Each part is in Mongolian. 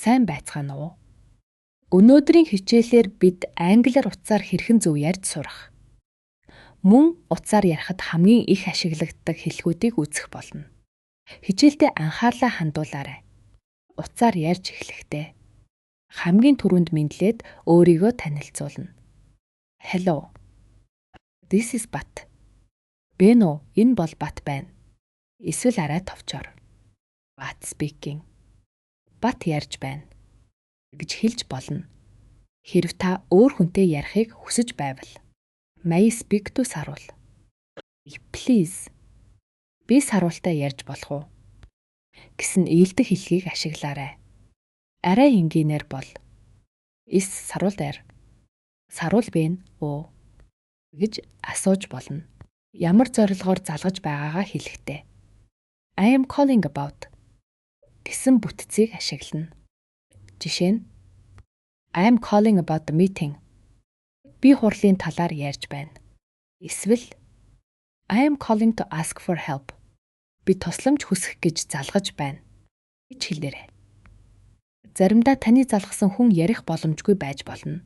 Сайн байцгаана уу? Өнөөдрийн хичээлээр бид англиар утсаар хэрхэн зөв ярьж сурах. Мөн утсаар ярихад хамгийн их ашиглагддаг хэлхүүдийг үзэх болно. Хичээлдээ анхаарлаа хандуулаарай. Утсаар ярьж эхлэхдээ хамгийн түрүүнд мэдлээд өөрийгөө танилцуулна. Hello. This is Bat. Бэнө, энэ бол Бат байна. Эсвэл арай товчоор. Bat speaking. Бат ярьж байна гэж хэлж болно. Хэрв та өөр хүнтэй ярихыг хүсэж байвал May I speak to саруул. Please. Би саруултай ярьж болох уу? Гэсэн ээлдэг хэлхийг ашиглаарай. Арай энгийнээр бол Is саруул дээр? Саруул бэ үү гэж асууж болно. Ямар зорилгоор залгаж байгаагаа хэлэхдээ I am calling about гэсэн бүтцийг ашиглана. Жишээ нь I am calling about the meeting. Би хурлын талаар ярьж байна. Эсвэл I am calling to ask for help. Би тусламж хүсэх гэж залгаж байна гэж хэлээрэй. Заримдаа таны залгасан хүн ярих боломжгүй байж болно.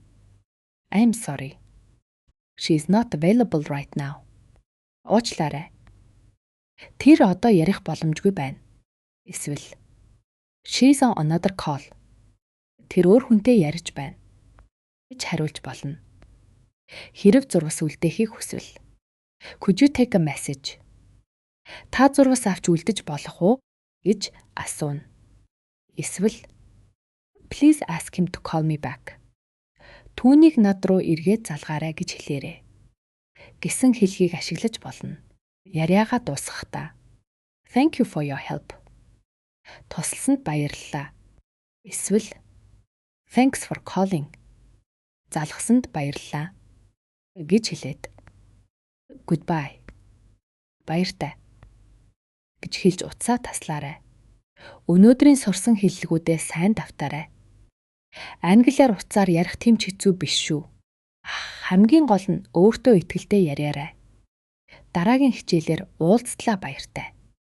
I am sorry. She is not available right now. Уучлаарай. Тэр одоо ярих боломжгүй байна. Эсвэл She's on another call. Тэр өөр хүнтэй ярьж байна гэж хариулж болно. Хэрэг зурвас үлдээхийг хүсвэл Could you take a message? Та зурвас авч үлдэж болох уу гэж асууна. Эсвэл Please ask him to call me back. Түүнийг над руу эргээд залгаарай гэж хэлээрэй. Гэсэн хэлхийг ашиглаж болно. Яриагаа дуусгахдаа Thank you for your help. Тусалсанд баярлалаа. Эсвэл Thanks for calling. Залгасанд баярлалаа гэж хэлээд Goodbye. Баяртай гэж хэлж утсаа таслаарай. Өнөөдрийн сурсан хэллэгүүдээ сайн давтаарай. Англиар утсаар ярих тийм ч хэцүү биш шүү. Хамгийн гол нь өөртөө итгэлтэй яриарай. Дараагийн хичээлээр уулзтлаа баяртай.